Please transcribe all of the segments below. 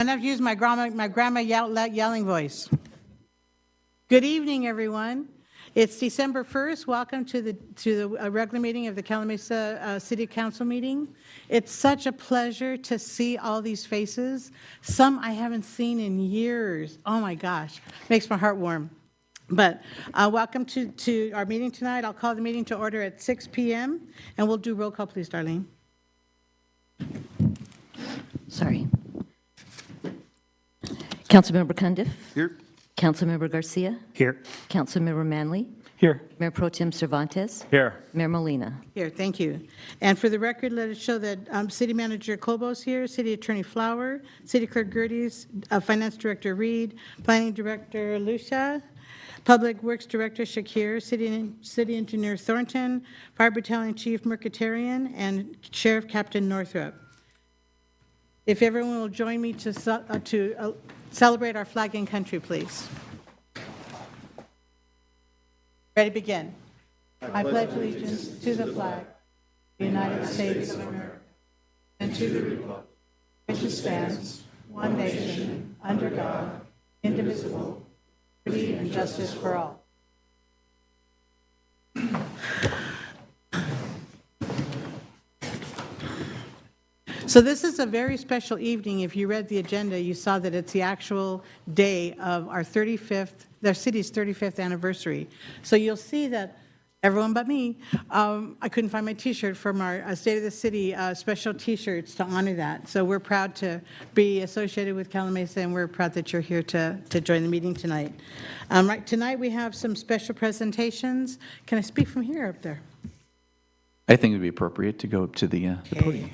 I have to use my grandma yelling voice. Good evening, everyone. It's December 1st. Welcome to the regular meeting of the Calimesa City Council meeting. It's such a pleasure to see all these faces. Some I haven't seen in years. Oh my gosh, makes my heart warm. But welcome to our meeting tonight. I'll call the meeting to order at 6 p.m. and we'll do roll call, please, Darlene. Sorry. Councilmember Cundiff. Here. Councilmember Garcia. Here. Councilmember Manley. Here. Mayor Pro Tem Cervantes. Here. Mayor Molina. Here, thank you. And for the record, let us show that City Manager Colbo's here, City Attorney Flower, City Clerk Gerdes, Finance Director Reed, Planning Director Lucia, Public Works Director Shakir, City Engineer Thornton, Fire Battalion Chief Mercatarian, and Sheriff Captain Northrup. If everyone will join me to celebrate our flag and country, please. Ready, begin. I pledge allegiance to the flag of the United States of America and to the republic which stands, one nation, under God, indivisible, with liberty and justice for all. So this is a very special evening. If you read the agenda, you saw that it's the actual day of our city's 35th anniversary. So you'll see that everyone but me, I couldn't find my T-shirt from our State of the City special T-shirts to honor that. So we're proud to be associated with Calimesa, and we're proud that you're here to join the meeting tonight. Right, tonight we have some special presentations. Can I speak from here or up there? I think it would be appropriate to go up to the podium.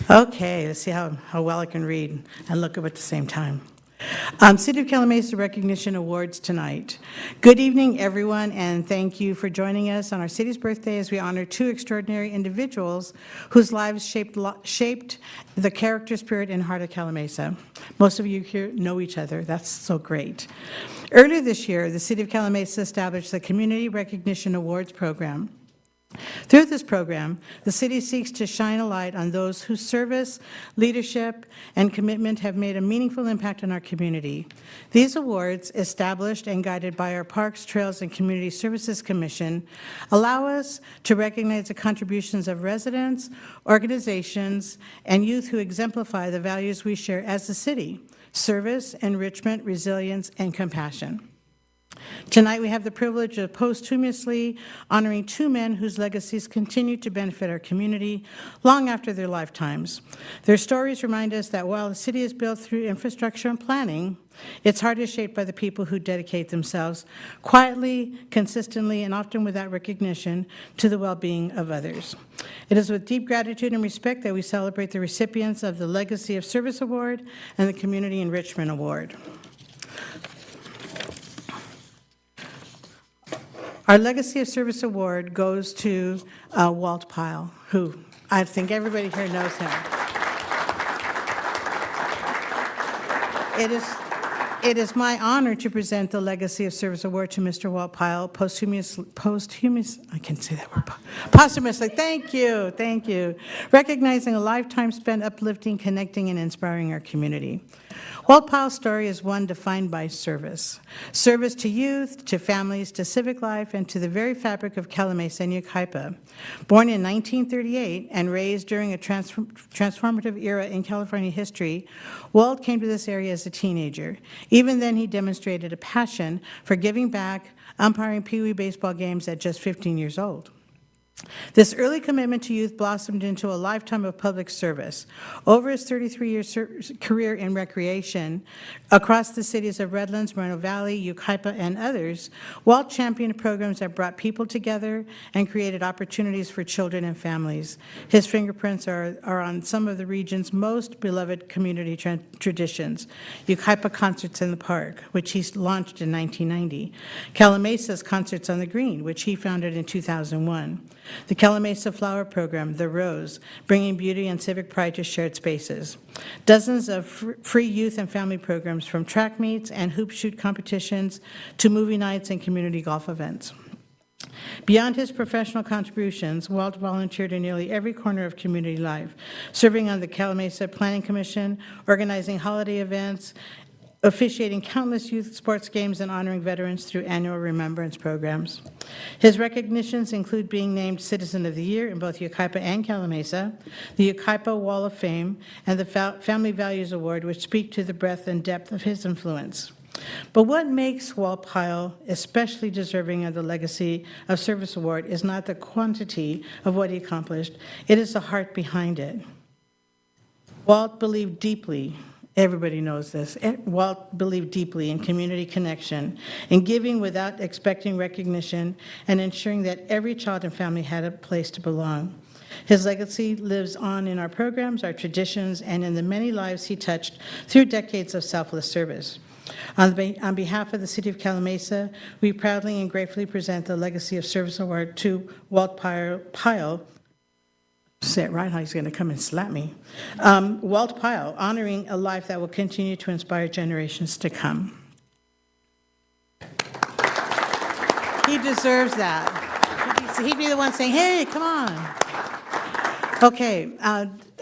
Okay, let's see how well I can read and look up at the same time. City of Calimesa Recognition Awards tonight. Good evening, everyone, and thank you for joining us on our city's birthday as we honor two extraordinary individuals whose lives shaped the character, spirit, and heart of Calimesa. Most of you here know each other. That's so great. Earlier this year, the City of Calimesa established the Community Recognition Awards program. Through this program, the city seeks to shine a light on those whose service, leadership, and commitment have made a meaningful impact on our community. These awards, established and guided by our Parks, Trails, and Community Services Commission, allow us to recognize the contributions of residents, organizations, and youth who exemplify the values we share as a city: service, enrichment, resilience, and compassion. Tonight, we have the privilege of posthumously honoring two men whose legacies continue to benefit our community long after their lifetimes. Their stories remind us that while the city is built through infrastructure and planning, its heart is shaped by the people who dedicate themselves quietly, consistently, and often without recognition to the well-being of others. It is with deep gratitude and respect that we celebrate the recipients of the Legacy of Service Award and the Community Enrichment Award. Our Legacy of Service Award goes to Walt Pyle, who I think everybody here knows him. It is my honor to present the Legacy of Service Award to Mr. Walt Pyle, posthumously, I can't say that word, posthumously, thank you, recognizing a lifetime spent uplifting, connecting, and inspiring our community. Walt Pyle's story is one defined by service. Service to youth, to families, to civic life, and to the very fabric of Calimesa and Yucaipa. Born in 1938 and raised during a transformative era in California history, Walt came to this area as a teenager. Even then, he demonstrated a passion for giving back, umpiring Pee Wee baseball games at just 15 years old. This early commitment to youth blossomed into a lifetime of public service. Over his 33-year career in recreation across the cities of Redlands, Moreno Valley, Yucaipa, and others, Walt championed programs that brought people together and created opportunities for children and families. His fingerprints are on some of the region's most beloved community traditions: Yucaipa Concerts in the Park, which he launched in 1990, Calimesa's Concerts on the Green, which he founded in 2001, The Calamasa Flower Program, The Rose, bringing beauty and civic pride to shared spaces. Dozens of free youth and family programs, from track meets and hoop shoot competitions to movie nights and community golf events. Beyond his professional contributions, Walt volunteered in nearly every corner of community life, serving on the Calamasa Planning Commission, organizing holiday events, officiating countless youth sports games, and honoring veterans through annual remembrance programs. His recognitions include being named Citizen of the Year in both Yucaipa and Calamasa, the Yucaipa Wall of Fame, and the Family Values Award, which speak to the breadth and depth of his influence. But what makes Walt Pyle especially deserving of the Legacy of Service Award is not the quantity of what he accomplished, it is the heart behind it. Walt believed deeply, everybody knows this, Walt believed deeply in community connection, in giving without expecting recognition, and ensuring that every child and family had a place to belong. His legacy lives on in our programs, our traditions, and in the many lives he touched through decades of selfless service. On behalf of the City of Calamasa, we proudly and gratefully present the Legacy of Service Award to Walt Pyle. Say it right, how he's going to come and slap me. Walt Pyle, honoring a life that will continue to inspire generations to come. He deserves that. He'd be the one saying, hey, come on. Okay,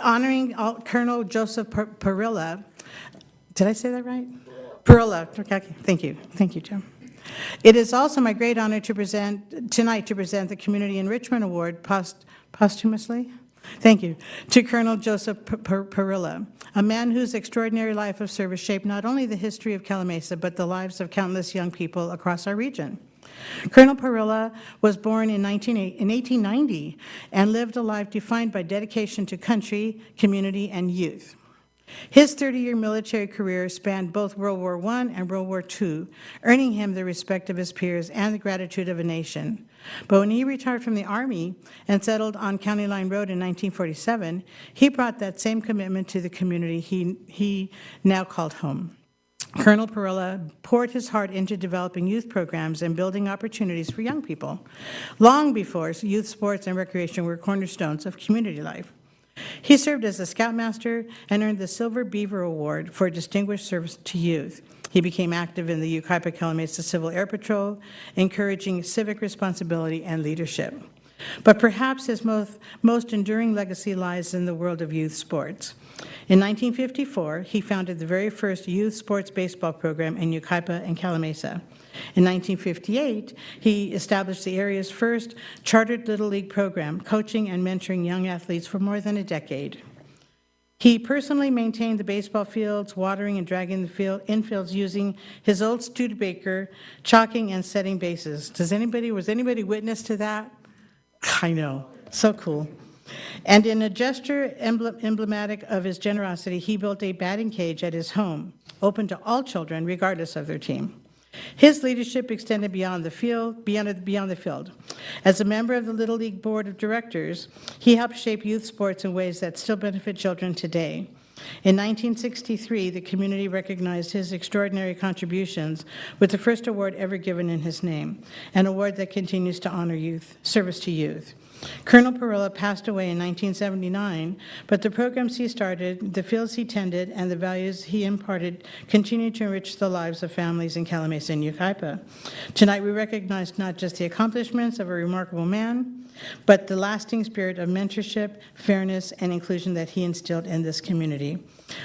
honoring Colonel Joseph Parilla. Did I say that right? Parilla. Okay, thank you. Thank you, Jim. It is also my great honor to present the Community Enrichment Award posthumously. Thank you. To Colonel Joseph Parilla, a man whose extraordinary life of service shaped not only the history of Calamasa, but the lives of countless young people across our region. Colonel Parilla was born in 1890 and lived a life defined by dedication to country, community, and youth. His 30-year military career spanned both World War I and World War II, earning him the respect of his peers and the gratitude of a nation. But when he retired from the Army and settled on County Line Road in 1947, he brought that same commitment to the community he now called home. Colonel Parilla poured his heart into developing youth programs and building opportunities for young people, long before youth sports and recreation were cornerstones of community life. He served as a scoutmaster and earned the Silver Beaver Award for distinguished service to youth. He became active in the Yucaipa-Calamasa Civil Air Patrol, encouraging civic responsibility and leadership. But perhaps his most enduring legacy lies in the world of youth sports. In 1954, he founded the very first youth sports baseball program in Yucaipa and Calamasa. In 1958, he established the area's first chartered Little League program, coaching and mentoring young athletes for more than a decade. He personally maintained the baseball fields, watering and dragging the infields using his old Studebaker, chalking and setting bases. Was anybody witness to that? I know, so cool. And in a gesture emblematic of his generosity, he built a batting cage at his home, open to all children, regardless of their team. His leadership extended beyond the field. As a member of the Little League Board of Directors, he helped shape youth sports in ways that still benefit children today. In 1963, the community recognized his extraordinary contributions with the first award ever given in his name, an award that continues to honor service to youth. Colonel Parilla passed away in 1979, but the programs he started, the fields he tended, and the values he imparted continue to enrich the lives of families in Calamasa and Yucaipa. Tonight, we recognize not just the accomplishments of a remarkable man, but the lasting spirit of mentorship, fairness, and inclusion that he instilled in this community.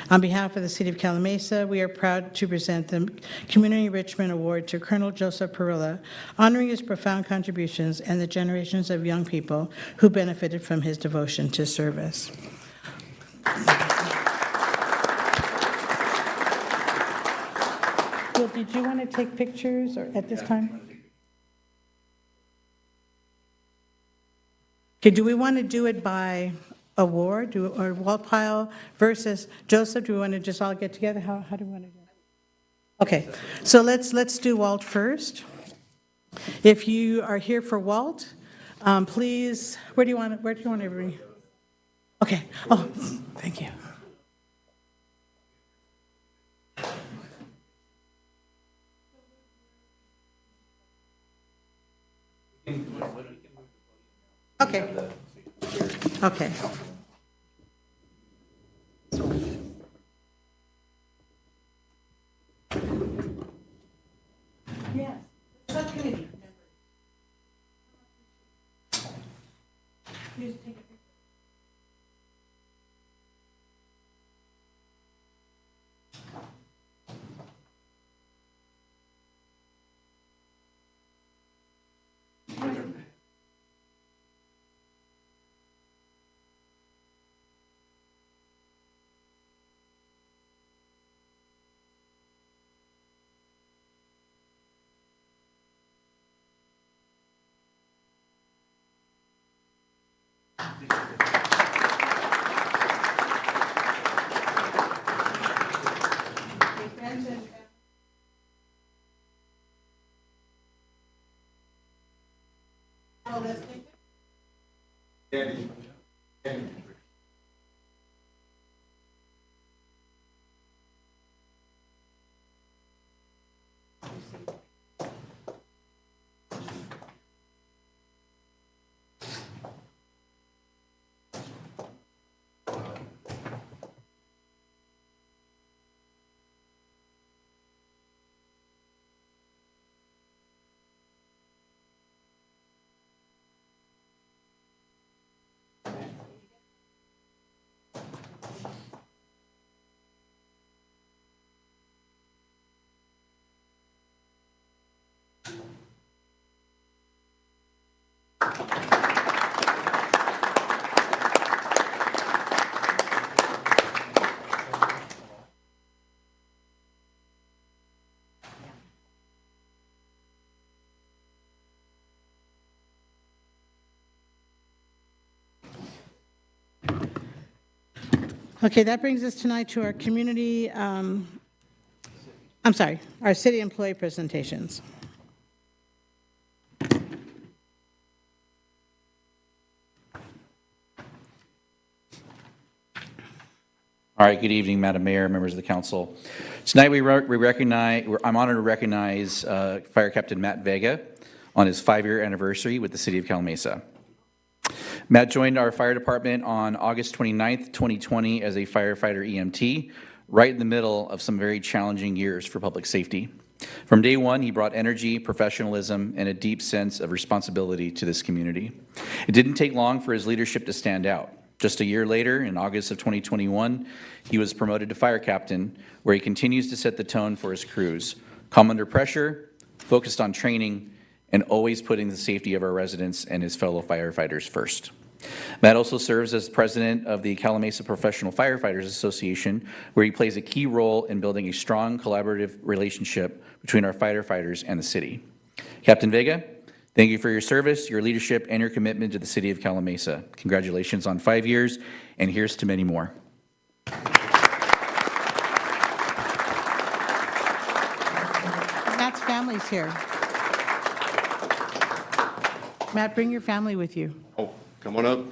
On behalf of the City of Calamasa, we are proud to present the Community Enrichment Award to Colonel Joseph Parilla, honoring his profound contributions and the generations of young people who benefited from his devotion to service. Bill, did you want to take pictures at this time? Okay, do we want to do it by award, or Walt Pyle versus Joseph? Do we want to just all get together? How do we want to do it? Okay, so let's do Walt first. If you are here for Walt, please, where do you want everybody? Okay, oh, thank you. Okay. Okay. Yes. Subcommittee. Okay, that brings us tonight to our community, our city employee presentations. All right, good evening, Madam Mayor, members of the council. Tonight we recognize, I'm honored to recognize Fire Captain Matt Vega on his 5-year anniversary with the city of Calimesa. Matt joined our fire department on August 29th, 2020 as a firefighter EMT, right in the middle of some very challenging years for public safety. From day one, he brought energy, professionalism, and a deep sense of responsibility to this community. It didn't take long for his leadership to stand out. Just a year later, in August of 2021, he was promoted to fire captain, where he continues to set the tone for his crews. Calm under pressure, focused on training, and always putting the safety of our residents and his fellow firefighters first. Matt also serves as president of the Calimesa Professional Firefighters Association, where he plays a key role in building a strong collaborative relationship between our firefighters and the city. Captain Vega, thank you for your service, your leadership, and your commitment to the city of Calimesa. Congratulations on 5 years, and here's to many more. Matt's family's here. Matt, bring your family with you. Oh, come on up.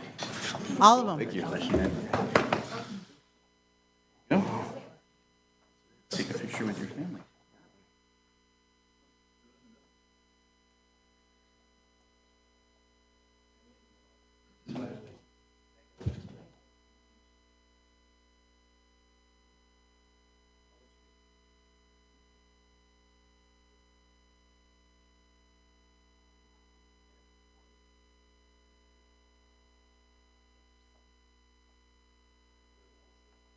All of them. Thank you. Take a picture with your family.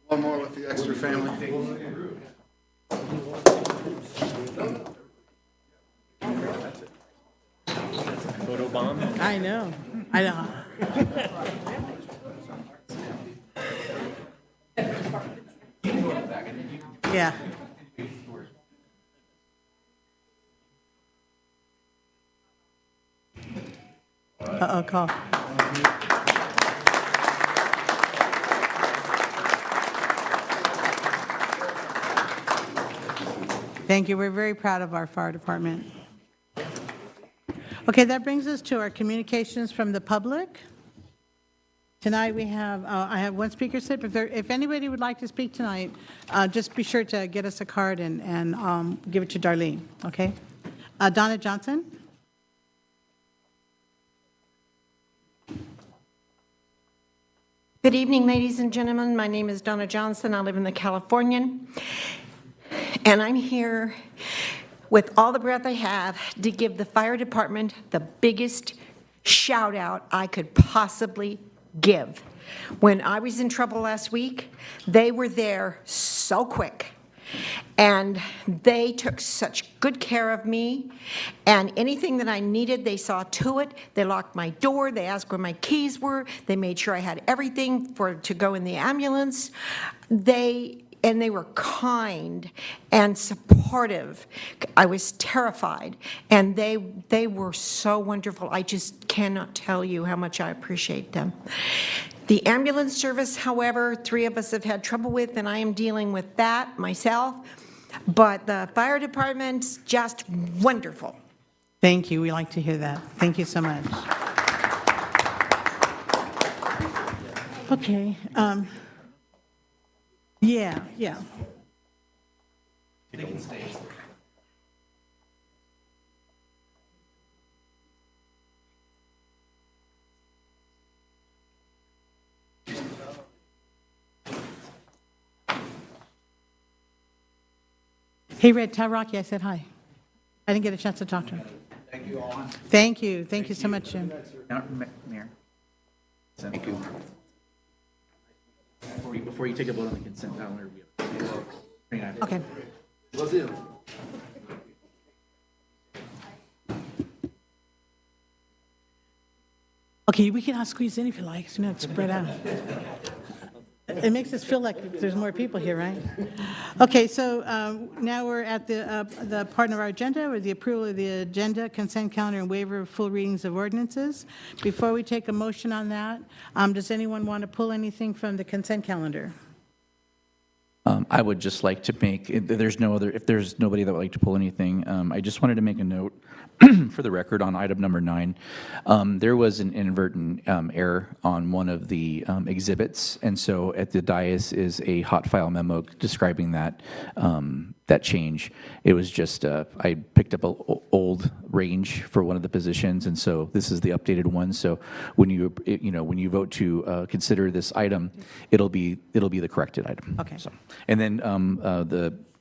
One more with the extra family. Photo bomb? I know. I know. Yeah. Uh-oh, call. Thank you. We're very proud of our fire department. Okay, that brings us to our communications from the public. Tonight we have, I have one speaker slip. If anybody would like to speak tonight, just be sure to get us a card and give it to Darlene, okay? Donna Johnson? Good evening, ladies and gentlemen. My name is Donna Johnson. I live in the Californian. And I'm here with all the breath I have to give the fire department the biggest shout out I could possibly give. When I was in trouble last week, they were there so quick. And they took such good care of me, and anything that I needed, they saw to it. They locked my door, they asked where my keys were, they made sure I had everything to go in the ambulance. They were kind and supportive. I was terrified, and they were so wonderful. I just cannot tell you how much I appreciate them. The ambulance service, however, 3 of us have had trouble with, and I am dealing with that myself. But the fire department's just wonderful. Thank you. We like to hear that. Thank you so much. Okay. Yeah. Hey, Red, tell Rocky I said hi. I didn't get a chance to talk to him. Thank you all. Thank you. Thank you so much, Jim. Mayor. Thank you. Before you take a vote on the consent calendar, we have. Okay. Will do. Okay, we can all squeeze in if you like, so you don't have to spread out. It makes us feel like there's more people here, right? Okay, so now we're at the part of our agenda, with the approval of the agenda, consent calendar, and waiver of full readings of ordinances. Before we take a motion on that, does anyone want to pull anything from the consent calendar? I would just like to make, if there's nobody that would like to pull anything, I just wanted to make a note for the record on item number 9. There was an inadvertent error on one of the exhibits, and so at the dais is a hot file memo describing that that change. It was just, I picked up an old range for one of the positions, and so this is the updated one. So when you vote to consider this item, it'll be the corrected item. Okay. So, and then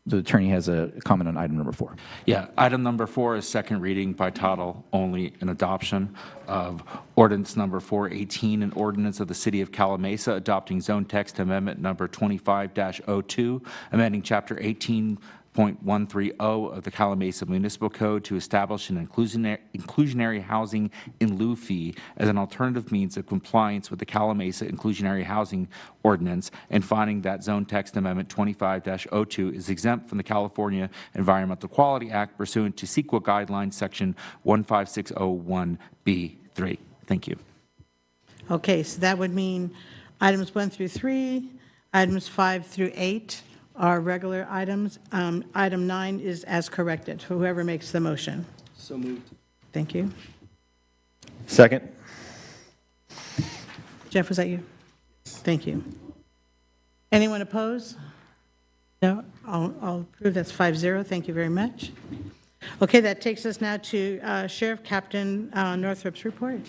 the attorney has a comment on item number 4. Yeah, item number 4 is second reading by title only, an adoption of ordinance number 418, an ordinance of the City of Calamasa adopting zone text amendment number 25-02, amending chapter 18.130 of the Calamasa Municipal Code to establish an inclusionary housing in lieu fee as an alternative means of compliance with the Calamasa Inclusionary Housing Ordinance, and finding that zone text amendment 25-02 is exempt from the California Environmental Quality Act pursuant to CEQA guidelines section 15601B3. Thank you. Okay, so that would mean items 1 through 3, items 5 through 8 are regular items. Item 9 is as corrected. Whoever makes the motion. So moved. Thank you. Second. Jeff, was that you? Thank you. Anyone opposed? No? I'll approve. That's 5-0. Thank you very much. Okay, that takes us now to Sheriff Captain Northrup's report.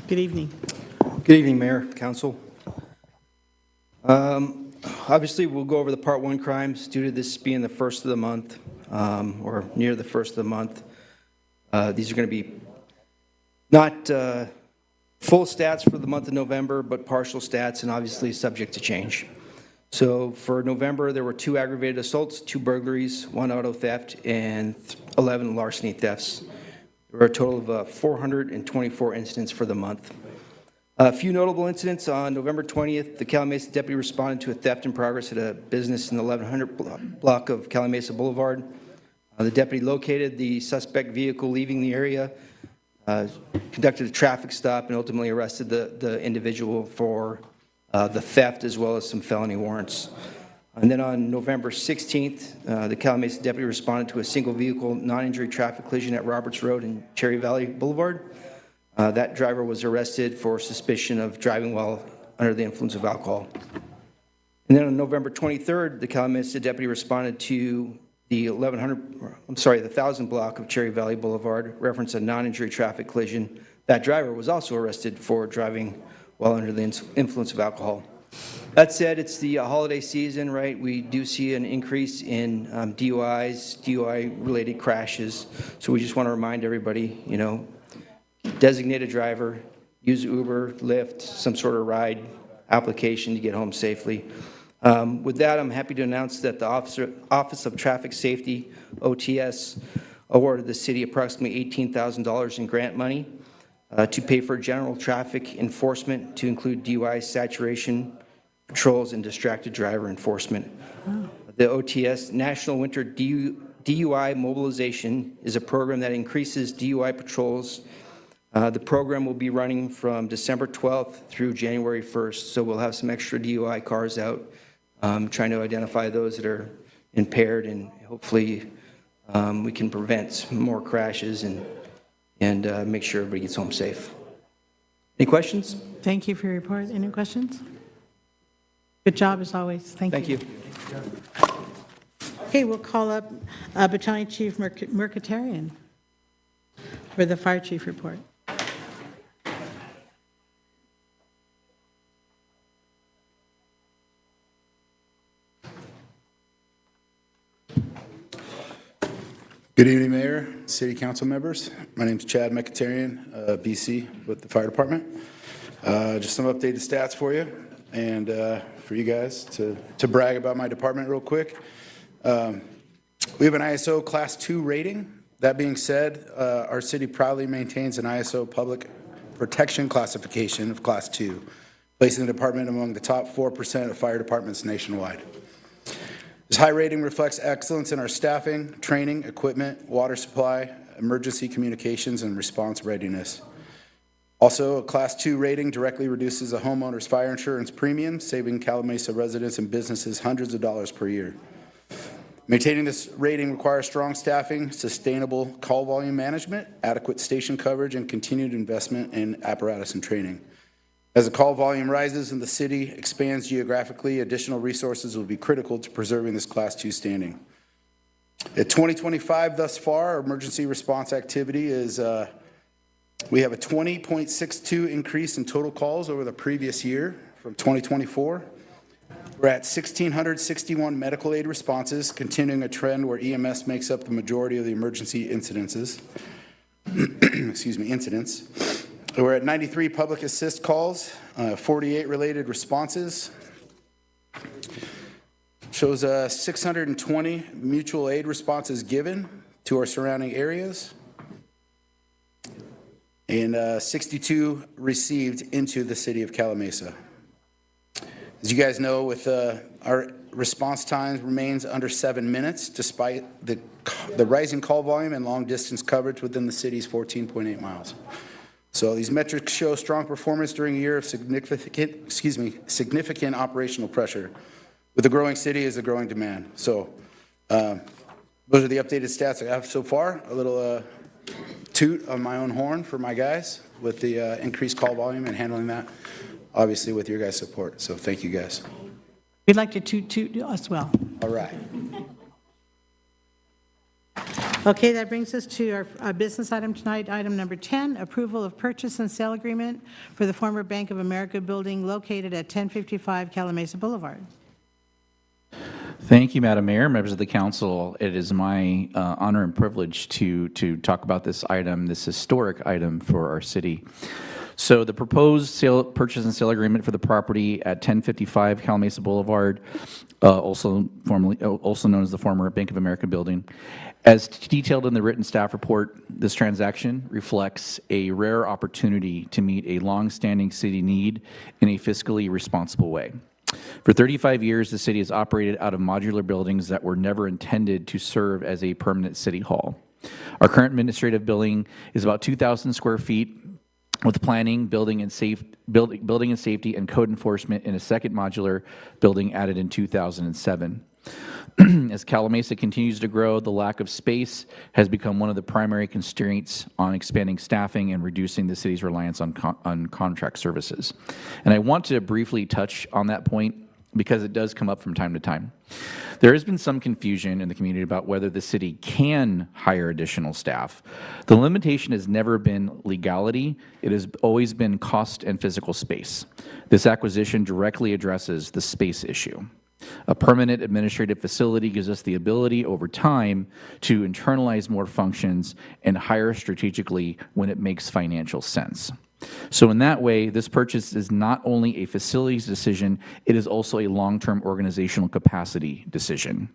Good evening. Good evening, Mayor, Council. Obviously, we'll go over the Part 1 crimes due to this being the first of the month, or near the first of the month. These are going to be not full stats for the month of November, but partial stats and obviously subject to change. So for November, there were 2 aggravated assaults, 2 burglaries, 1 auto theft, and 11 larceny thefts. There were a total of 424 incidents for the month. A few notable incidents. On November 20th, the Calamasa deputy responded to a theft in progress at a business in the 1100 block of Calamasa Boulevard. The deputy located the suspect vehicle leaving the area, conducted a traffic stop, and ultimately arrested the individual for the theft as well as some felony warrants. And then on November 16th, the Calamasa deputy responded to a single vehicle non-injury traffic collision at Roberts Road and Cherry Valley Boulevard. That driver was arrested for suspicion of driving while under the influence of alcohol. And then on November 23rd, the Calumet deputy responded to the 1,000 block of Cherry Valley Boulevard, referenced a non-injury traffic collision. That driver was also arrested for driving while under the influence of alcohol. That said, it's the holiday season, right? We do see an increase in DUIs, DUI-related crashes. So we just want to remind everybody, you know, designate a driver, use Uber, Lyft, some sort of ride application to get home safely. With that, I'm happy to announce that the Office of Traffic Safety, OTS, awarded the city approximately $18,000 in grant money to pay for general traffic enforcement, to include DUI, saturation patrols, and distracted driver enforcement. The OTS National Winter DUI Mobilization is a program that increases DUI patrols. The program will be running from December 12th through January 1st, so we'll have some extra DUI cars out trying to identify those that are impaired, and hopefully we can prevent more crashes and make sure everybody gets home safe. Any questions? Thank you for your report. Any questions? Good job as always. Thank you. Thank you. Okay, we'll call up Battalion Chief Mercatarian for the fire chief report. Good evening, Mayor, City Council members. My name is Chad Mekatarian, BC, with the Fire Department. Just some updated stats for you and for you guys to brag about my department real quick. We have an ISO Class 2 rating. That being said, our city proudly maintains an ISO Public Protection classification of Class 2, placing the department among the top 4% of fire departments nationwide. This high rating reflects excellence in our staffing, training, equipment, water supply, emergency communications, and response readiness. Also, a Class 2 rating directly reduces a homeowner's fire insurance premium, saving Calumet residents and businesses hundreds of dollars per year. Maintaining this rating requires strong staffing, sustainable call volume management, adequate station coverage, and continued investment in apparatus and training. As the call volume rises and the city expands geographically, additional resources will be critical to preserving this Class 2 standing. At 2025 thus far, our emergency response activity is, we have a 20.62 increase in total calls over the previous year from 2024. We're at 1,661 medical aid responses, continuing a trend where EMS makes up the majority of the emergency incidences. Incidents. We're at 93 public assist calls, 48 related responses. Shows 620 mutual aid responses given to our surrounding areas, and 62 received into the city of Calumet. As you guys know, with our response times remains under 7 minutes, despite the rising call volume and long distance coverage within the city's 14.8 miles. So these metrics show strong performance during a year of significant operational pressure. With a growing city is a growing demand. So those are the updated stats I have so far. A little toot on my own horn for my guys with the increased call volume and handling that, obviously with your guys' support. So thank you guys. We'd like to toot as well. All right. Okay, that brings us to our business item tonight, item number 10, approval of purchase and sale agreement for the former Bank of America building located at 1055 Calumet Boulevard. Thank you, Madam Mayor, members of the council. It is my honor and privilege to talk about this item, this historic item for our city. So the proposed purchase and sale agreement for the property at 1055 Calumet Boulevard, also known as the former Bank of America building. As detailed in the written staff report, this transaction reflects a rare opportunity to meet a long-standing city need in a fiscally responsible way. For 35 years, the city has operated out of modular buildings that were never intended to serve as a permanent city hall. Our current administrative building is about 2,000 square feet, with planning, building and safety, and code enforcement in a second modular building added in 2007. As Calumet continues to grow, the lack of space has become one of the primary constraints on expanding staffing and reducing the city's reliance on contract services. And I want to briefly touch on that point because it does come up from time to time. There has been some confusion in the community about whether the city can hire additional staff. The limitation has never been legality. It has always been cost and physical space. This acquisition directly addresses the space issue. A permanent administrative facility gives us the ability over time to internalize more functions and hire strategically when it makes financial sense. So in that way, this purchase is not only a facilities decision, it is also a long-term organizational capacity decision.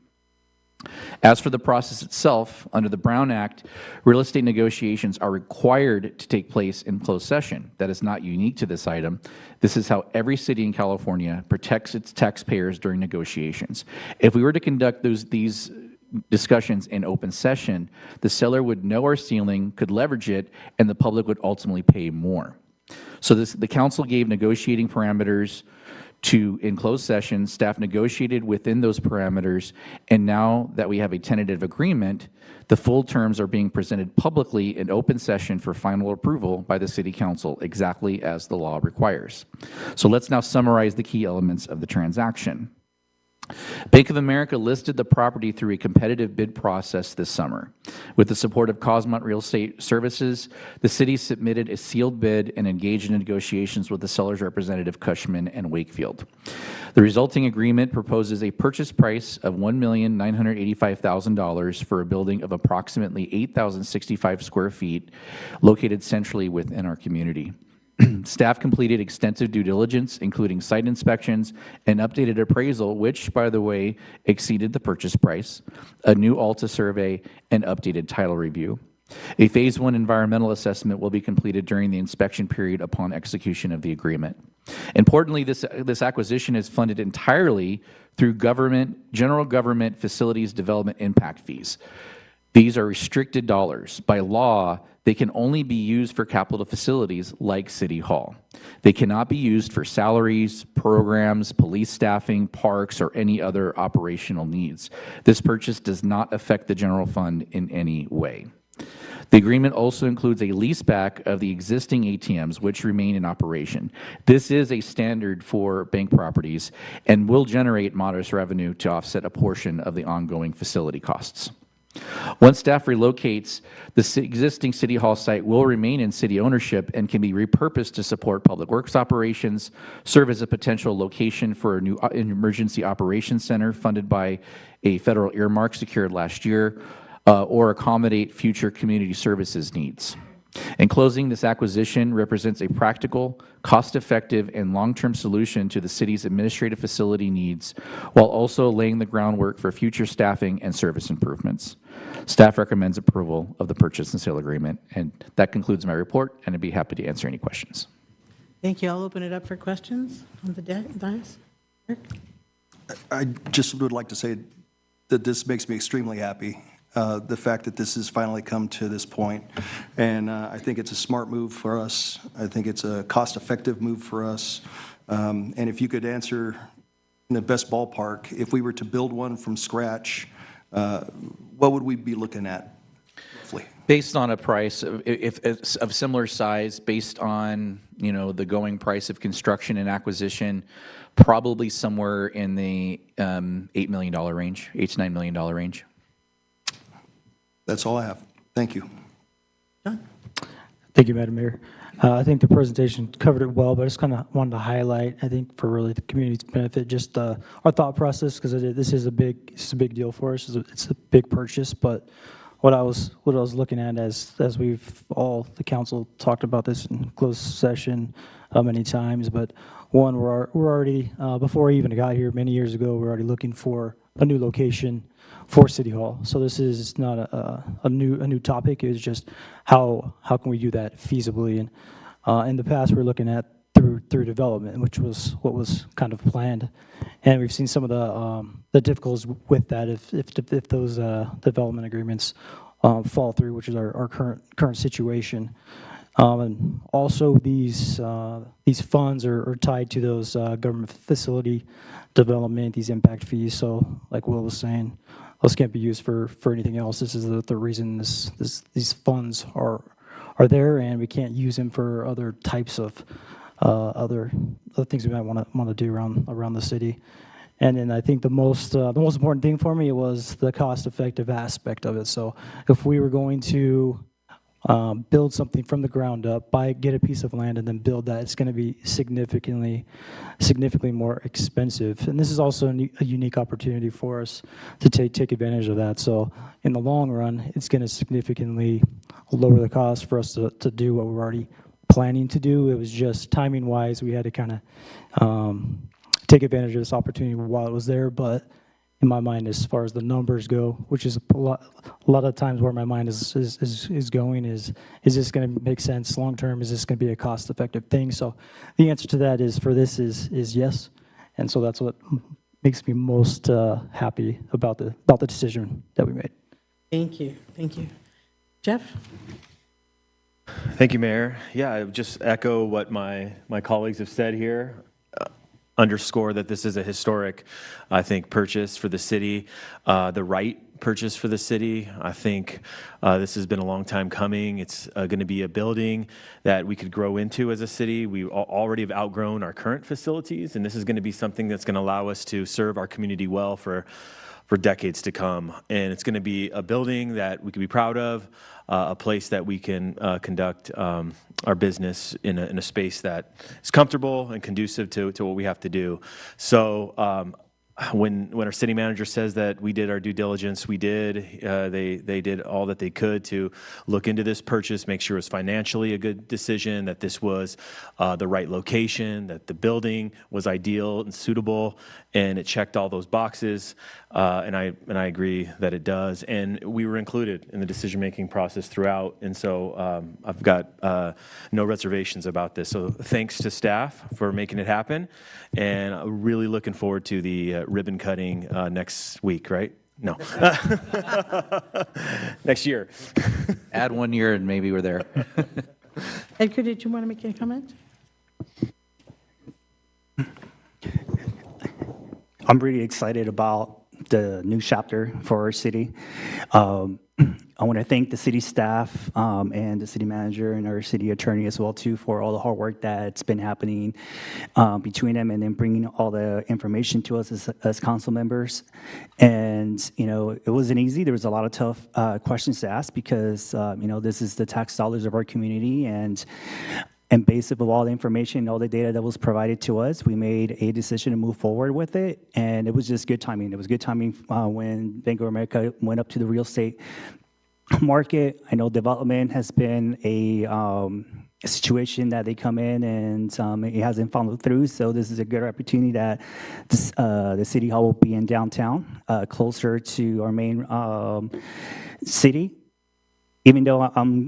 As for the process itself, under the Brown Act, real estate negotiations are required to take place in closed session. That is not unique to this item. This is how every city in California protects its taxpayers during negotiations. If we were to conduct these discussions in open session, the seller would know our ceiling, could leverage it, and the public would ultimately pay more. So the council gave negotiating parameters in closed session. Staff negotiated within those parameters, and now that we have a tentative agreement, the full terms are being presented publicly in open session for final approval by the City Council, exactly as the law requires. So let's now summarize the key elements of the transaction. Bank of America listed the property through a competitive bid process this summer. With the support of Cosmont Real Estate Services, the city submitted a sealed bid and engaged in negotiations with the seller's representative, Cushman and Wakefield. The resulting agreement proposes a purchase price of $1,985,000 for a building of approximately 8,065 square feet located centrally within our community. Staff completed extensive due diligence, including site inspections and updated appraisal, which, by the way, exceeded the purchase price, a new ALTA survey, and updated title review. A Phase 1 environmental assessment will be completed during the inspection period upon execution of the agreement. Importantly, this acquisition is funded entirely through general government facilities development impact fees. These are restricted dollars. By law, they can only be used for capital facilities like City Hall. They cannot be used for salaries, programs, police staffing, parks, or any other operational needs. This purchase does not affect the general fund in any way. The agreement also includes a leaseback of the existing ATMs, which remain in operation. This is a standard for bank properties and will generate modest revenue to offset a portion of the ongoing facility costs. Once staff relocates, the existing City Hall site will remain in city ownership and can be repurposed to support public works operations, serve as a potential location for a new emergency operations center funded by a federal earmark secured last year, or accommodate future community services needs. In closing, this acquisition represents a practical, cost-effective, and long-term solution to the city's administrative facility needs, while also laying the groundwork for future staffing and service improvements. Staff recommends approval of the purchase and sale agreement, and that concludes my report, and I'd be happy to answer any questions. Thank you. I'll open it up for questions on the dais. Eric? I just would like to say that this makes me extremely happy. The fact that this has finally come to this point. And I think it's a smart move for us. I think it's a cost-effective move for us. And if you could answer in the best ballpark, if we were to build one from scratch, what would we be looking at, roughly? Based on a price of similar size, based on the going price of construction and acquisition, probably somewhere in the $8 million range, $8 to $9 million range. That's all I have. Thank you. Thank you, Madam Mayor. I think the presentation covered it well, but I just kind of wanted to highlight, I think, for really the community's benefit, just our thought process, because this is a big deal for us. It's a big purchase, but what I was looking at as we've the council talked about this in closed session many times, but one, we're already before we even got here many years ago, we're already looking for a new location for City Hall. So this is not a new topic. It's just how can we do that feasibly? And in the past, we're looking at through development, which was what was kind of planned, and we've seen some of the difficulties with that if those development agreements fall through, which is our current situation. And also these funds are tied to those government facility development, these impact fees. So like Will was saying, those can't be used for anything else. This is the reason these funds are there, and we can't use them for other types of other things we might want to do around the city. And then I think the most important thing for me was the cost-effective aspect of it. So if we were going to build something from the ground up, get a piece of land and then build that, it's going to be significantly more expensive. And this is also a unique opportunity for us to take advantage of that. So in the long run, it's going to significantly lower the cost for us to do what we're already planning to do. It was just timing-wise, we had to kind of take advantage of this opportunity while it was there. But in my mind, as far as the numbers go, which is a lot of times where my mind is going, is this going to make sense long term? Is this going to be a cost-effective thing? So the answer to that is yes, and so that's what makes me most happy about the decision that we made. Thank you. Jeff? Thank you, Mayor. Yeah, I would just echo what my colleagues have said here. Underscore that this is a historic, I think, purchase for the city, the right purchase for the city. I think this has been a long time coming. It's going to be a building that we could grow into as a city. We already have outgrown our current facilities, and this is going to be something that's going to allow us to serve our community well for decades to come. And it's going to be a building that we can be proud of, a place that we can conduct our business in a space that is comfortable and conducive to what we have to do. So when our city manager says that we did our due diligence, we did. They did all that they could to look into this purchase, make sure it was financially a good decision, that this was the right location, that the building was ideal and suitable, and it checked all those boxes. And I agree that it does. And we were included in the decision-making process throughout. And so I've got no reservations about this. So thanks to staff for making it happen. And I'm really looking forward to the ribbon cutting next week, right? No. Next year. Add 1 year and maybe we're there. Edgar, did you want to make any comment? I'm really excited about the new chapter for our city. I want to thank the city staff and the city manager and our city attorney as well too for all the hard work that's been happening between them, and then bringing all the information to us as council members. And it wasn't easy. There was a lot of tough questions to ask because this is the tax dollars of our community, and based off of all the information, all the data that was provided to us, we made a decision to move forward with it, and it was just good timing. It was good timing when Bank of America went up to the real estate market. I know development has been a situation that they come in and it hasn't followed through, so this is a good opportunity that the city hall will be in downtown, closer to our main city. Even though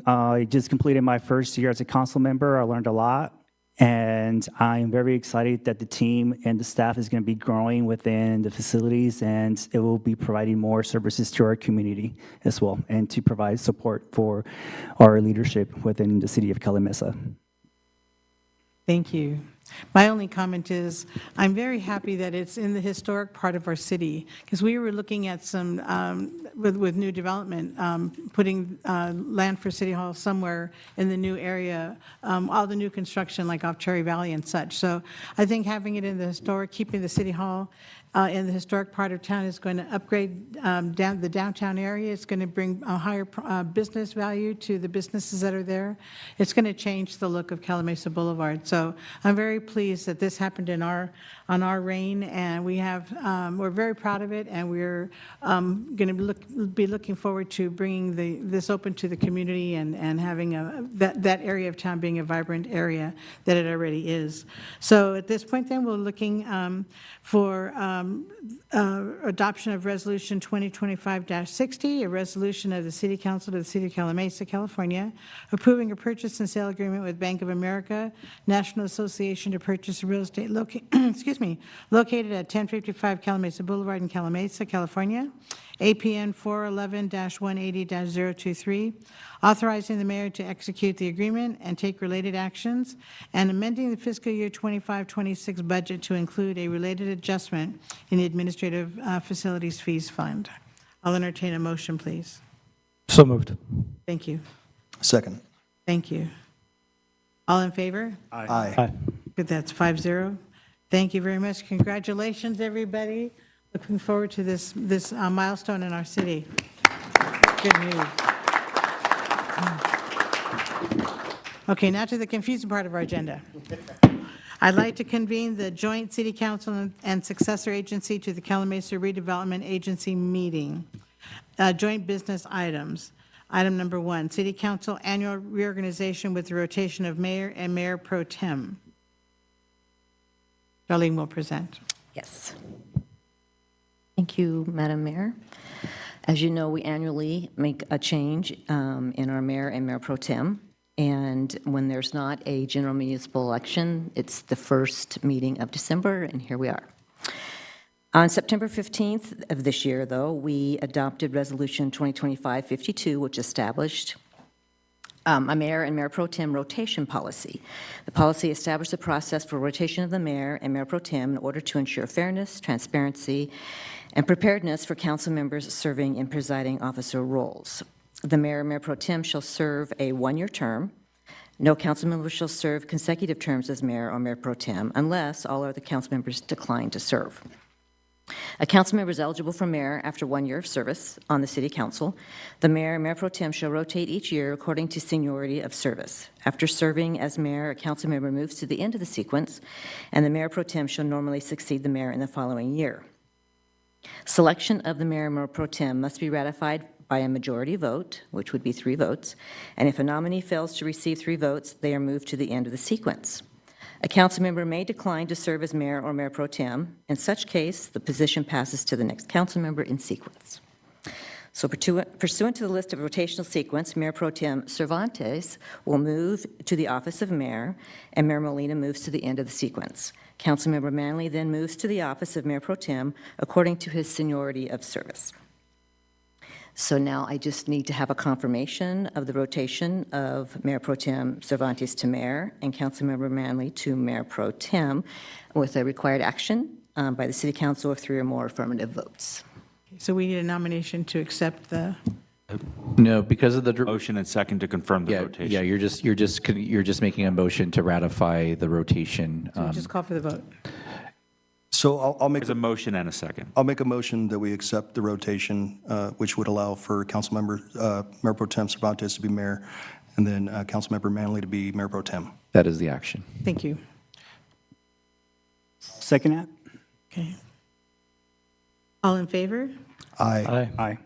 I just completed my first year as a council member, I learned a lot, and I'm very excited that the team and the staff is going to be growing within the facilities, and it will be providing more services to our community as well, and to provide support for our leadership within the city of Calimesa. Thank you. My only comment is I'm very happy that it's in the historic part of our city, because we were looking at some, with new development, putting land for City Hall somewhere in the new area, all the new construction like off Cherry Valley and such. So I think having it in the historic, keeping the City Hall in the historic part of town is going to upgrade the downtown area. It's going to bring a higher business value to the businesses that are there. It's going to change the look of Calimesa Boulevard. So I'm very pleased that this happened on our reign, and we're very proud of it, and we're going to be looking forward to bringing this open to the community and having that area of town being a vibrant area that it already is. So at this point then, we're looking for adoption of Resolution 2025-60, a resolution of the City Council of the City of Calimesa, California, approving a purchase and sale agreement with Bank of America, National Association to purchase real estate located at 1055 Calimesa Boulevard in Calimesa, California, APN 411-180-023, authorizing the mayor to execute the agreement and take related actions, and amending the fiscal year 25-26 budget to include a related adjustment in the Administrative Facilities Fees Fund. I'll entertain a motion, please. So moved. Thank you. Second. Thank you. All in favor? Aye. Aye. Good, that's 5-0. Thank you very much. Congratulations, everybody. Looking forward to this milestone in our city. Good news. Okay, now to the confusing part of our agenda. I'd like to convene the joint city council and successor agency to the Calumet Redevelopment Agency meeting. Joint business items. Item number 1, city council annual reorganization with the rotation of mayor and mayor pro tem. Darlene will present. Yes. Thank you, Madam Mayor. As you know, we annually make a change in our mayor and mayor pro tem. And when there's not a general municipal election, it's the first meeting of December, and here we are. On September 15th of this year, though, we adopted Resolution 2025-52, which established a mayor and mayor pro tem rotation policy. The policy established a process for rotation of the mayor and mayor pro tem in order to ensure fairness, transparency, and preparedness for council members serving in presiding officer roles. The mayor and mayor pro tem shall serve a one-year term. No council member shall serve consecutive terms as mayor or mayor pro tem unless all other council members decline to serve. A council member is eligible for mayor after 1 year of service on the city council. The mayor and mayor pro tem shall rotate each year according to seniority of service. After serving as mayor, a council member moves to the end of the sequence, and the mayor pro tem shall normally succeed the mayor in the following year. Selection of the mayor and mayor pro tem must be ratified by a majority vote, which would be 3 votes, and if a nominee fails to receive 3 votes, they are moved to the end of the sequence. A council member may decline to serve as mayor or mayor pro tem. In such case, the position passes to the next council member in sequence. So pursuant to the list of rotational sequence, Mayor Pro Tem Cervantes will move to the office of mayor, and Mayor Molina moves to the end of the sequence. Councilmember Manley then moves to the office of Mayor Pro Tem according to his seniority of service. So now I just need to have a confirmation of the rotation of Mayor Pro Tem Cervantes to mayor and Councilmember Manley to Mayor Pro Tem with a required action by the City Council of 3 or more affirmative votes. So we need a nomination to accept the, No, because of the, Motion and second to confirm the rotation. yeah, you're just making a motion to ratify the rotation. so we just call for the vote. So I'll make, There's a motion and a second. I'll make a motion that we accept the rotation, which would allow for Councilmember, Mayor Pro Tem Cervantes to be mayor, and then Councilmember Manley to be Mayor Pro Tem. That is the action. Thank you. Second that? Okay. All in favor? Aye. Aye.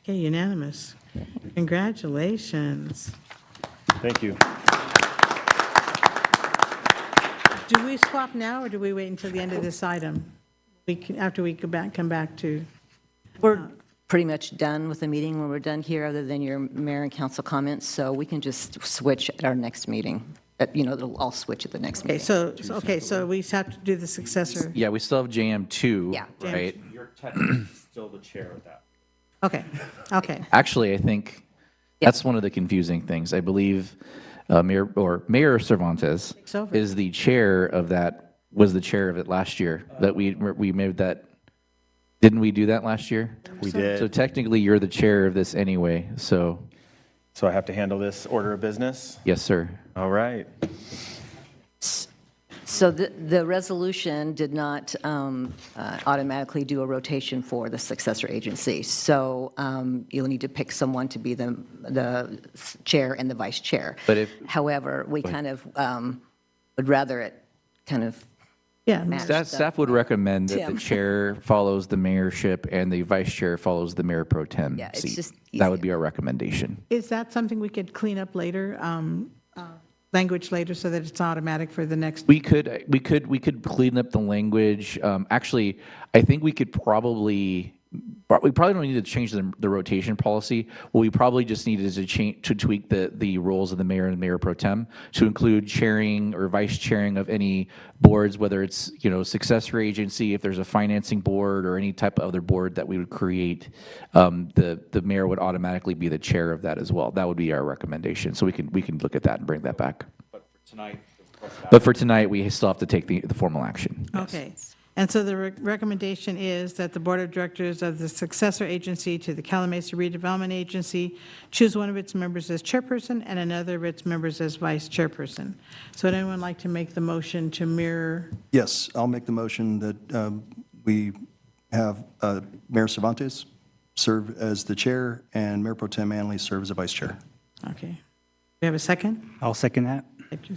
Okay, unanimous. Congratulations. Thank you. Do we swap now, or do we wait until the end of this item? After we come back to, We're pretty much done with the meeting when we're done here, other than your mayor and council comments, so we can just switch at our next meeting. It'll all switch at the next okay, meeting. so we have to do the successor. Yeah, we still have JM2, Yeah. right? You're technically still the chair of that. Okay. Actually, I think that's one of the confusing things. I believe Mayor Cervantes Takes over. is the chair of that, was the chair of it last year, that we made that, didn't we do that last year? We did. So technically, you're the chair of this anyway, so, So I have to handle this order of business? yes, sir. All right. So the resolution did not automatically do a rotation for the successor agency. So you'll need to pick someone to be the chair and the vice chair. However, we kind of would rather it kind of Yeah, match. Staff would recommend that the Tim. chair follows the mayorship and the vice chair follows the mayor pro tem Yeah, it's seat. just That would easier. be our recommendation. is that something we could clean up later, language later, so that it's automatic for the next? We could clean up the language. Actually, I think we probably don't need to change the rotation policy. What we probably just need is to tweak the roles of the mayor and mayor pro tem to include chairing or vice chairing of any boards, whether it's, successor agency, if there's a financing board or any type of other board that we would create, the mayor would automatically be the chair of that as well. That would be our recommendation. So we can look at that and bring that back. But for tonight, we still have to take the formal action. Okay. And so the recommendation is that the Board of Directors of the successor agency to the Calumet Redevelopment Agency choose one of its members as chairperson and another of its members as vice chairperson. So would anyone like to make the motion to mirror? Yes, I'll make the motion that we have Mayor Cervantes serve as the chair and Mayor Pro Tem Manley serve as the vice chair. Okay. Do we have a second? I'll second that.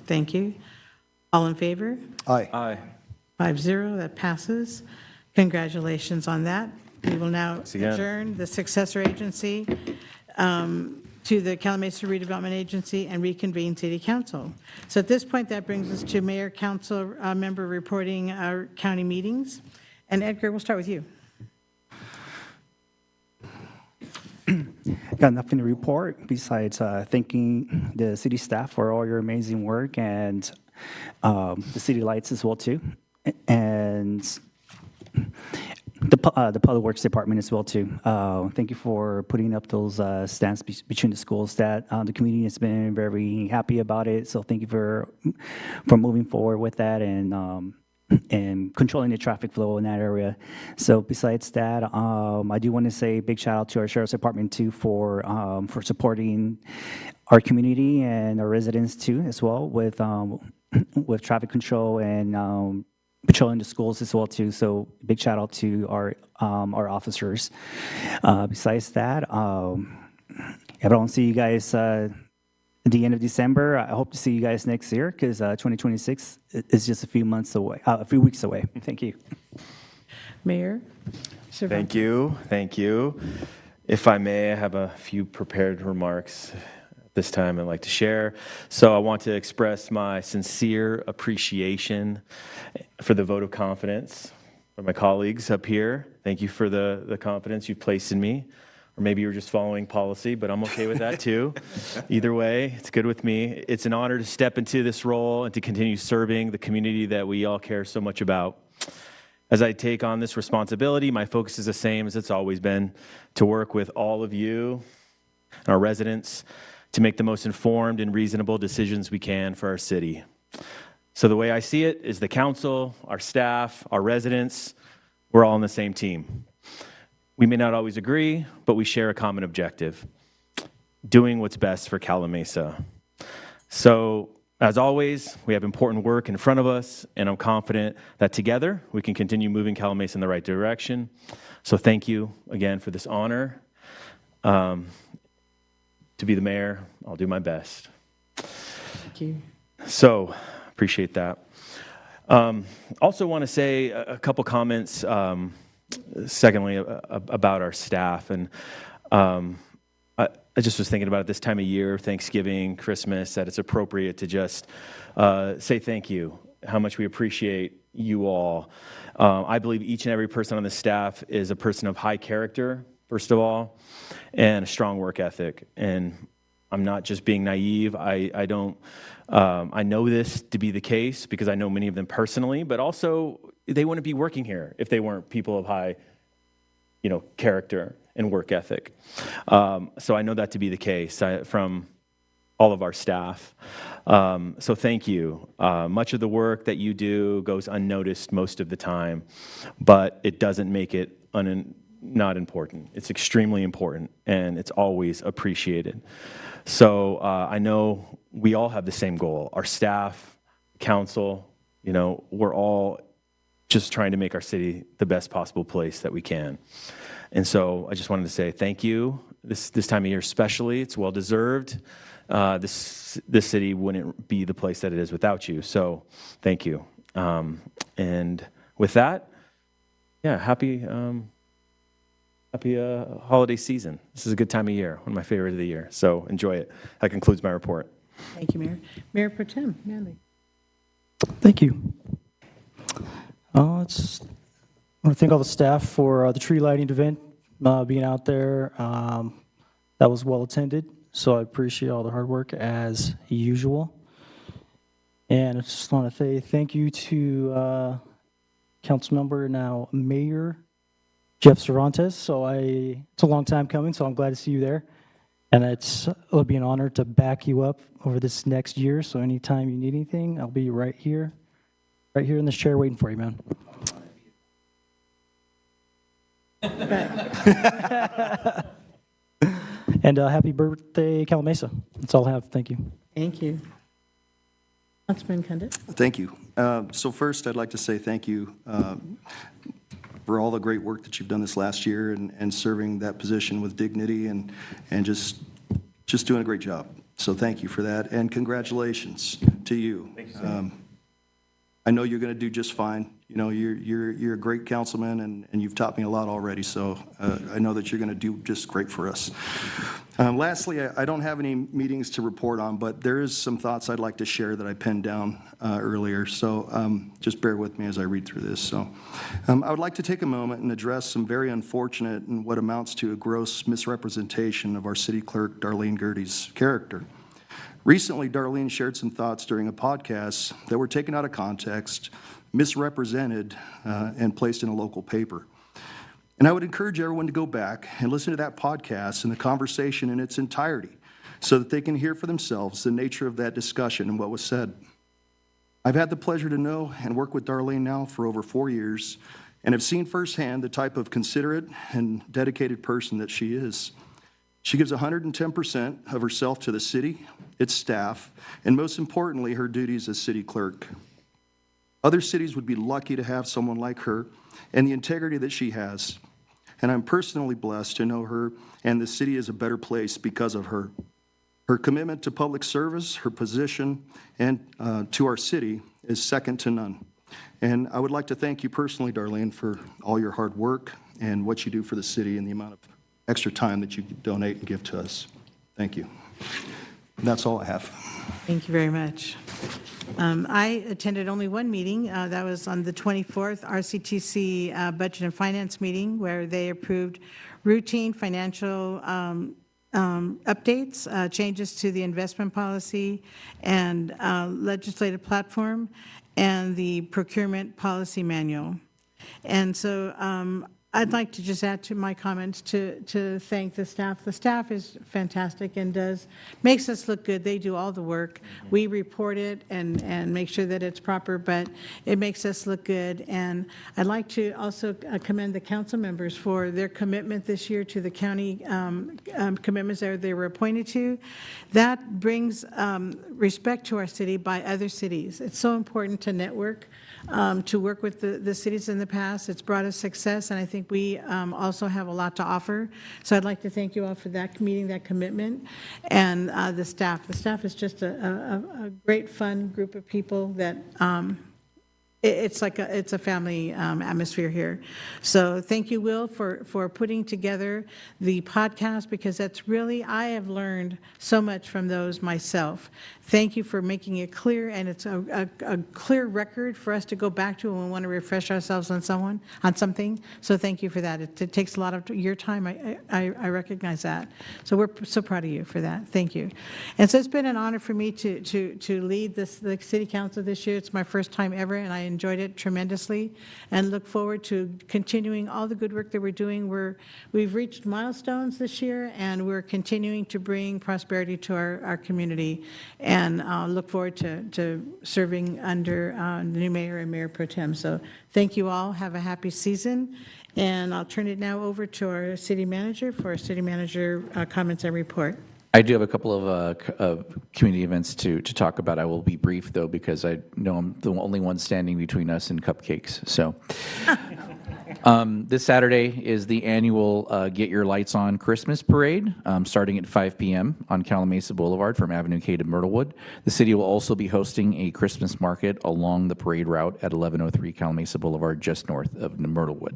Thank you. All in favor? Aye. Aye. 5-0, that passes. Congratulations on that. We will now again. adjourn the successor agency to the Calumet Redevelopment Agency and reconvene City Council. So at this point, that brings us to Mayor Council member reporting our county meetings. And Edgar, we'll start with you. Got nothing to report besides thanking the city staff for all your amazing work and the city lights as well too, and the public works department as well too. Thank you for putting up those stands between the schools. That the community has been very happy about it. So thank you for moving forward with that and controlling the traffic flow in that area. So besides that, I do want to say a big shout out to our Sheriff's Department too for supporting our community and our residents too as well with traffic control and patrolling the schools as well too. So big shout out to our officers. Besides that, if I don't see you guys at the end of December, I hope to see you guys next year because 2026 is just a few weeks away. Thank you. Mayor? Thank you. Thank you. If I may, I have a few prepared remarks this time I'd like to share. So I want to express my sincere appreciation for the vote of confidence from my colleagues up here. Thank you for the confidence you've placed in me. Or maybe you were just following policy, but I'm okay with that too. Either way, it's good with me. It's an honor to step into this role and to continue serving the community that we all care so much about. As I take on this responsibility, my focus is the same as it's always been, to work with all of you and our residents to make the most informed and reasonable decisions we can for our city. So the way I see it is the council, our staff, our residents, we're all on the same team. We may not always agree, but we share a common objective, doing what's best for Calumet. So, as always, we have important work in front of us, and I'm confident that together we can continue moving Calumet in the right direction. So thank you again for this honor. To be the mayor, I'll do my best. Thank you. So, appreciate that. Also want to say a couple comments, secondly, about our staff. And I just was thinking about it this time of year, Thanksgiving, Christmas, that it's appropriate to just say thank you, how much we appreciate you all. I believe each and every person on the staff is a person of high character, first of all, and a strong work ethic. And I'm not just being naive. I know this to be the case because I know many of them personally, but also they wouldn't be working here if they weren't people of high, character and work ethic. So I know that to be the case from all of our staff. So thank you. Much of the work that you do goes unnoticed most of the time, but it doesn't make it not important. It's extremely important, and it's always appreciated. So I know we all have the same goal. Our staff, council, we're all just trying to make our city the best possible place that we can. And so I just wanted to say thank you. This time of year especially, it's well-deserved. This city wouldn't be the place that it is without you. So thank you. And with that, happy holiday season. This is a good time of year, one of my favorite of the year. So enjoy it. That concludes my report. Thank you, Mayor. Mayor Pro Tem Manley. Thank you. I want to thank all the staff for the tree lighting event, being out there. That was well attended, so I appreciate all the hard work as usual. And I just want to say thank you to council member, now Mayor Jeff Cervantes. So it's a long time coming, so I'm glad to see you there. And it'll be an honor to back you up over this next year. So anytime you need anything, I'll be right here in this chair waiting for you, man. And happy birthday, Calamasa. That's all I have. Thank you. Thank you. Councilman Condit? Thank you. So first, I'd like to say thank you for all the great work that you've done this last year and serving that position with dignity and just doing a great job. So thank you for that, and congratulations to you. Thank you, sir. I know you're going to do just fine. You know, you're a great councilman, and you've taught me a lot already, so I know that you're going to do just great for us. Lastly, I don't have any meetings to report on, but there is some thoughts I'd like to share that I penned down earlier, so just bear with me as I read through this. So I would like to take a moment and address some very unfortunate and what amounts to a gross misrepresentation of our city clerk, Darlene Gertie's character. Recently, Darlene shared some thoughts during a podcast that were taken out of context, misrepresented, and placed in a local paper. And I would encourage everyone to go back and listen to that podcast and the conversation in its entirety so that they can hear for themselves the nature of that discussion and what was said. I've had the pleasure to know and work with Darlene now for over 4 years and have seen firsthand the type of considerate and dedicated person that she is. She gives 110% of herself to the city, its staff, and most importantly, her duties as city clerk. Other cities would be lucky to have someone like her and the integrity that she has. And I'm personally blessed to know her, and the city is a better place because of her. Her commitment to public service, her position, and to our city is second to none. And I would like to thank you personally, Darlene, for all your hard work and what you do for the city and the amount of extra time that you donate and give to us. Thank you. And that's all I have. Thank you very much. I attended only one meeting. That was on the 24th RCTC Budget and Finance meeting, where they approved routine financial updates, changes to the investment policy and legislative platform, and the procurement policy manual. And so I'd like to just add to my comments to thank the staff. The staff is fantastic and makes us look good. They do all the work. We report it and make sure that it's proper, but it makes us look good. And I'd like to also commend the council members for their commitment this year to the county commitments that they were appointed to. That brings respect to our city by other cities. It's so important to network, to work with the cities in the past. It's brought us success, and I think we also have a lot to offer. So I'd like to thank you all for that meeting, that commitment, and the staff. The staff is just a great, fun group of people that it's a family atmosphere here. So thank you, Will, for putting together the podcast, because that's really, I have learned so much from those myself. Thank you for making it clear, and it's a clear record for us to go back to when we want to refresh ourselves on something. So thank you for that. It takes a lot of your time. I recognize that. So we're so proud of you for that. Thank you. And so it's been an honor for me to lead the city council this year. It's my first time ever, and I enjoyed it tremendously, and look forward to continuing all the good work that we're doing. We've reached milestones this year, and we're continuing to bring prosperity to our community. And look forward to serving under the new mayor and Mayor Pro Tem. So thank you all. Have a happy season. And I'll turn it now over to our city manager for our city manager comments and report. I do have a couple of community events to talk about. I will be brief, though, because I know I'm the only one standing between us and cupcakes. So this Saturday is the annual Get Your Lights On Christmas Parade, starting at 5 p.m. on Calamasa Boulevard from Avenue K to Myrtlewood. The city will also be hosting a Christmas market along the parade route at 1103 Calamasa Boulevard, just north of Myrtlewood.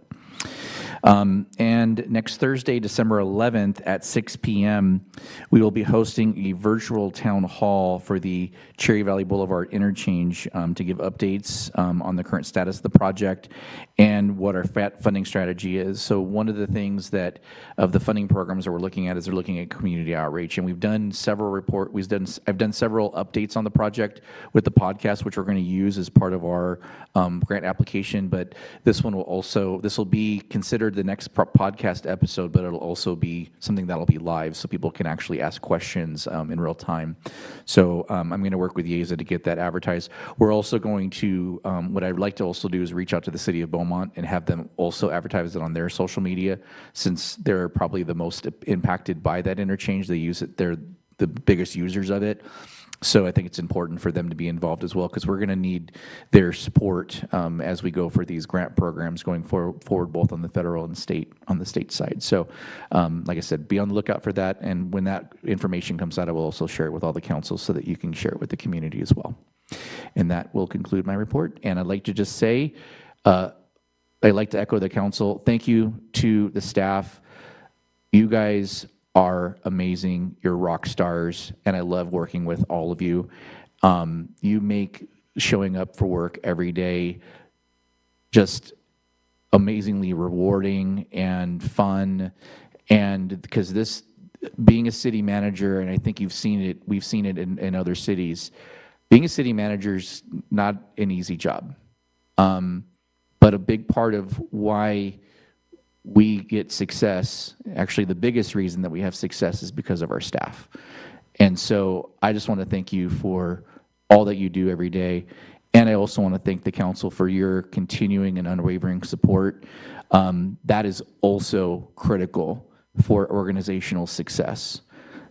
And next Thursday, December 11th at 6 p.m., we will be hosting a virtual town hall for the Cherry Valley Boulevard interchange to give updates on the current status of the project and what our funding strategy is. So one of the things that of the funding programs that we're looking at is they're looking at community outreach, and I've done several updates on the project with the podcast, which we're going to use as part of our grant application. But this will be considered the next podcast episode, but it'll also be something that'll be live, so people can actually ask questions in real time. So I'm going to work with Yeza to get that advertised. We're also going to, what I'd like to also do is reach out to the city of Beaumont Beaumont and have them also advertise it on their social media, since they're probably the most impacted by that interchange. They use it, they're the biggest users of it. So I think it's important for them to be involved as well, because we're going to need their support as we go for these grant programs going forward, both on the federal and on the state side. So like I said, be on the lookout for that. And when that information comes out, I will also share it with all the councils so that you can share it with the community as well. And that will conclude my report. And I'd like to just say, I'd like to echo the council. Thank you to the staff. You guys are amazing. You're rock stars, and I love working with all of you. You make showing up for work every day just amazingly rewarding and fun. And because this, being a city manager, and I think you've seen it, we've seen it in other cities, being a city manager is not an easy job. But a big part of why we get success, actually the biggest reason that we have success, is because of our staff. And so I just want to thank you for all that you do every day. And I also want to thank the council for your continuing and unwavering support. That is also critical for organizational success,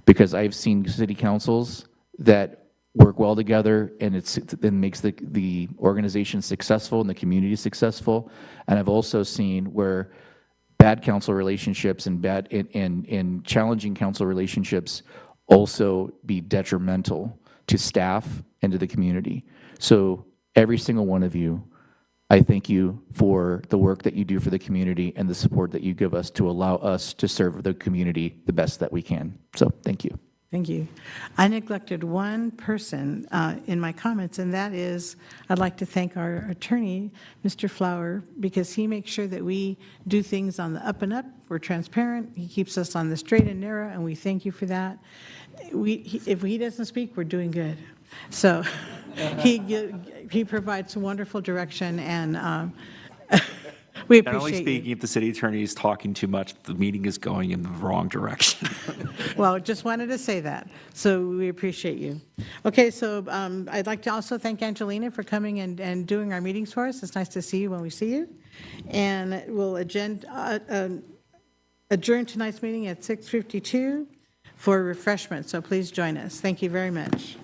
because I've seen city councils that work well together, and it makes the organization successful and the community successful. And I've also seen where bad council relationships and challenging council relationships also be detrimental to staff and to the community. So every single one of you, I thank you for the work that you do for the community and the support that you give us to allow us to serve the community the best that we can. So thank you. Thank you. I neglected one person in my comments, and that is, I'd like to thank our attorney, Mr. Flower, because he makes sure that we do things on the up and up. We're transparent. He keeps us on the straight and narrow, and we thank you for that. If he doesn't speak, we're doing good. So he provides wonderful direction, and we appreciate Generally speaking, if the city attorney is talking too much, the meeting is going in the wrong direction. Well, just wanted to say that. So we appreciate you. Okay, so I'd like to also thank Angelina for coming and doing our meetings for us. It's nice to see you when we see you. And we'll adjourn tonight's meeting at 6:52 for refreshments, so please join us. Thank you very much.